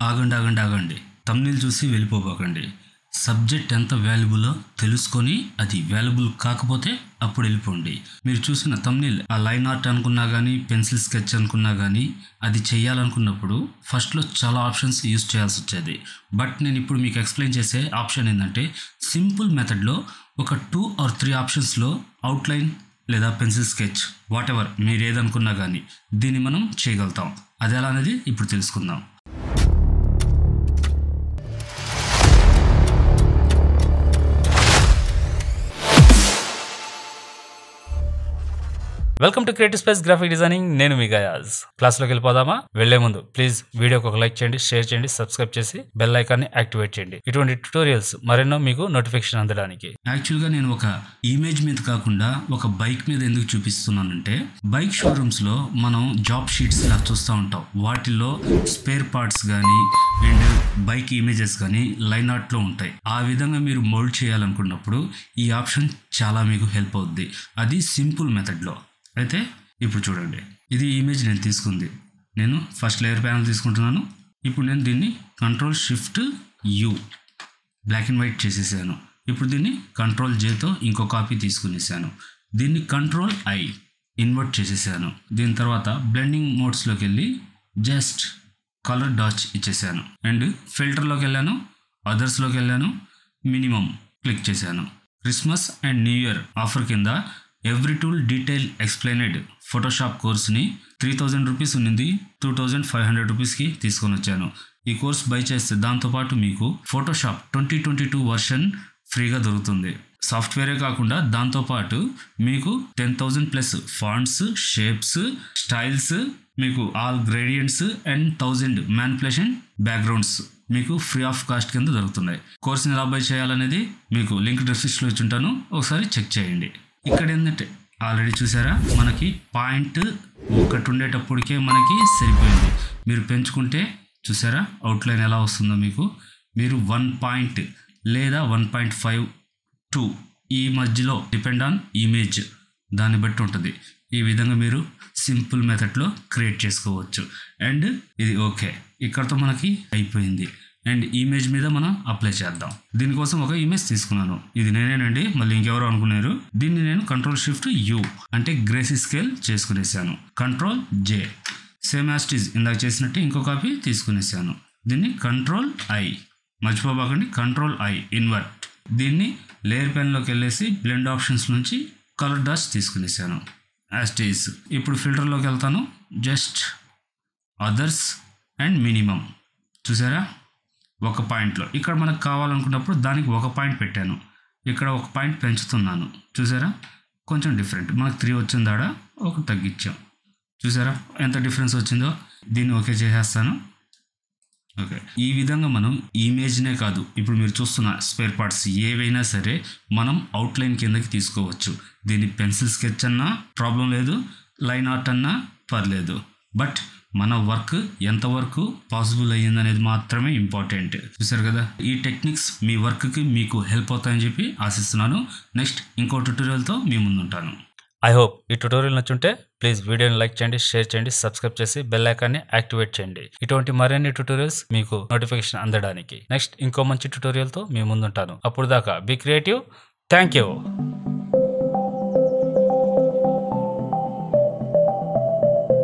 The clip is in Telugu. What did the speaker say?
ఆగండి ఆగండి ఆగండి తమ్నీల్ చూసి వెళ్ళిపోకండి. సబ్జెక్ట్ ఎంత వాల్యుబుల్లో తెలుసుకొని అది వాల్యుబుల్ కాకపోతే అప్పుడు వెళ్ళిపోండి. మీరు చూసిన తమ్నీల్ ఆ లైన్ ఆర్ట్ అనుకున్నా కానీ పెన్సిల్ స్కెచ్ అనుకున్నా కానీ అది చేయాలనుకున్నప్పుడు ఫస్ట్లో చాలా ఆప్షన్స్ యూజ్ చేయాల్సి వచ్చేది. బట్ నేను ఇప్పుడు మీకు ఎక్స్ప్లెయిన్ చేసే ఆప్షన్ ఏంటంటే సింపుల్ మెథడ్లో ఒక 2 or 3 ఆప్షన్స్లో అవుట్లైన్ లేదా పెన్సిల్ స్కెచ్ వాట్ ఎవర్ మీరు ఏదనుకున్నా కానీ దీన్ని మనం చేయగలుగుతాం. అది ఎలా అనేది ఇప్పుడు తెలుసుకుందాం. Welcome to creative space graphic designing. నేను మీ గయాజ్. క్లాస్లోకి వెళ్ళిపోదామా? వెళ్లే ముందు ప్లీజ్ వీడియోకి ఒక లైక్ చేయండి, షేర్ చేయండి, సబ్స్క్రైబ్ చేసి బెల్ ఐకాన్ని యాక్టివేట్ చేయండి. ఇటువంటి ట్యూటోరియల్స్ మరెన్నో మీకు నోటిఫికేషన్ అందడానికి. యాక్చువల్గా నేను ఒక ఇమేజ్ మీద కాకుండా ఒక బైక్ మీద ఎందుకు చూపిస్తున్నానంటే బైక్ షోరూమ్స్లో మనం జాబ్ షీట్స్ ఇలా చూస్తూ ఉంటాం. వాటిల్లో స్పేర్ పార్ట్స్ కానీ అండ్ బైక్ ఇమేజెస్ కానీ లైన్ ఆర్ట్లో ఉంటాయి. ఆ విధంగా మీరు మోల్డ్ చేయాలనుకున్నప్పుడు ఈ ఆప్షన్ చాలా మీకు హెల్ప్ అవుద్ది. అది సింపుల్ మెథడ్లో. అయితే ఇప్పుడు చూడండి, ఇది ఇమేజ్ నేను తీసుకుంది. నేను ఫస్ట్ లేయర్ ప్యానల్ తీసుకుంటున్నాను. ఇప్పుడు నేను దీన్ని Ctrl+Shift+U బ్లాక్ అండ్ వైట్ చేసేసాను. ఇప్పుడు దీన్ని Ctrl+Jతో ఇంకో కాపీ తీసుకునేసాను. దీన్ని Ctrl+I ఇన్వర్ట్ చేసేసాను. దీని తర్వాత బ్లెండింగ్ మోడ్స్లోకి వెళ్ళి జస్ట్ కలర్ డాచ్ ఇచ్చేసాను. అండ్ ఫిల్టర్లోకి వెళ్ళాను, అదర్స్లోకి వెళ్ళాను, మినిమం క్లిక్ చేశాను. Christmas and new year offer కింద every tool detail explained Photoshop కోర్స్ని 3000 రూపీస్ ఉన్నింది 2500 రూపీస్కి తీసుకొని వచ్చాను. ఈ కోర్స్ బై చేస్తే దాంతోపాటు మీకు ఫోటోషాప్ 2022 వర్షన్ ఫ్రీగా దొరుకుతుంది. సాఫ్ట్వేరే కాకుండా దాంతోపాటు మీకు 10,000+ ఫాంట్స్, షేప్స్, స్టైల్స్, మీకు all gradients and 1000 manipulation backgrounds మీకు ఫ్రీ ఆఫ్ కాస్ట్ కింద దొరుకుతున్నాయి. కోర్స్ని ఎలా బై చేయాలనేది మీకు లింక్ డిస్క్రిప్షన్లో ఇచ్చుంటాను, ఒకసారి చెక్ చేయండి. ఇక్కడ ఏంటంటే ఆల్రెడీ చూసారా, మనకి పాయింట్ ఒకటి ఉండేటప్పటికే మనకి సరిపోయింది. మీరు పెంచుకుంటే చూసారా అవుట్లైన్ ఎలా వస్తుందో మీకు. మీరు 1 పాయింట్ లేదా 1.52 ఈ మధ్యలో డిపెండ్ ఆన్ ఇమేజ్ దాన్ని బట్టి ఉంటుంది. ఈ విధంగా మీరు సింపుల్ మెథడ్లో క్రియేట్ చేసుకోవచ్చు. అండ్ ఇది ఓకే, ఇక్కడతో మనకి అయిపోయింది. అండ్ ఇమేజ్ మీద మనం అప్లై చేద్దాం. దీనికోసం ఒక ఇమేజ్ తీసుకున్నాను. ఇది నేనేనండి, మళ్ళీ ఇంకెవరో అనుకున్నారు. దీన్ని నేను Ctrl+Shift+U అంటే గ్రేసీ స్కేల్ చేసుకునేసాను. Ctrl+J same as it is ఇందాక చేసినట్టు ఇంకో కాపీ తీసుకునేసాను. దీన్ని Ctrl+I మర్చిపోబాకండి, Ctrl+I ఇన్వర్ట్. దీన్ని లేయర్ పెన్లోకి వెళ్ళేసి బ్లెండ్ ఆప్షన్స్ నుంచి కలర్ డాష్ తీసుకునేసాను యాజ్ ఇట్ ఈజ్. ఇప్పుడు ఫిల్టర్లోకి వెళ్తాను, జస్ట్ అదర్స్ అండ్ మినిమం. చూసారా ఒక పాయింట్లో ఇక్కడ మనకు కావాలనుకున్నప్పుడు దానికి ఒక పాయింట్ పెట్టాను, ఇక్కడ ఒక పాయింట్ పెంచుతున్నాను. చూసారా కొంచెం డిఫరెంట్, మనకు 3 వచ్చిందాడ ఒక తగ్గించాం. చూసారా ఎంత డిఫరెన్స్ వచ్చిందో. దీన్ని ఓకే చేసేస్తాను. ఓకే, ఈ విధంగా మనం ఇమేజ్నే కాదు ఇప్పుడు మీరు చూస్తున్న స్పేర్ పార్ట్స్ ఏవైనా సరే మనం అవుట్లైన్ కిందకి తీసుకోవచ్చు. దీన్ని పెన్సిల్ స్కెచ్ అన్నా ప్రాబ్లం లేదు, లైన్ ఆర్ట్ అన్నా పర్లేదు. బట్ మన వర్క్ ఎంతవరకు పాసిబుల్ అయ్యిందనేది మాత్రమే ఇంపార్టెంట్. చూసారు కదా, ఈ టెక్నిక్స్ మీ వర్క్కి మీకు హెల్ప్ అవుతాయని చెప్పి ఆశిస్తున్నాను. నెక్స్ట్ ఇంకో ట్యుటోరియల్తో మీ ముందుంటాను. ఐ హోప్ ఈ ట్యుటోరియల్ నచ్చుంటే ప్లీజ్ వీడియోని లైక్ చేయండి, షేర్ చేయండి, సబ్స్క్రైబ్ చేసి బెల్ ఐకాన్ని యాక్టివేట్ చేయండి. ఇటువంటి మరిన్ని ట్యుటోరియల్స్ మీకు నోటిఫికేషన్ అందడానికి. నెక్స్ట్ ఇంకో మంచి ట్యుటోరియల్తో మీ ముందుంటాను. అప్పుడు దాకా బీ క్రియేటివ్. Thank you.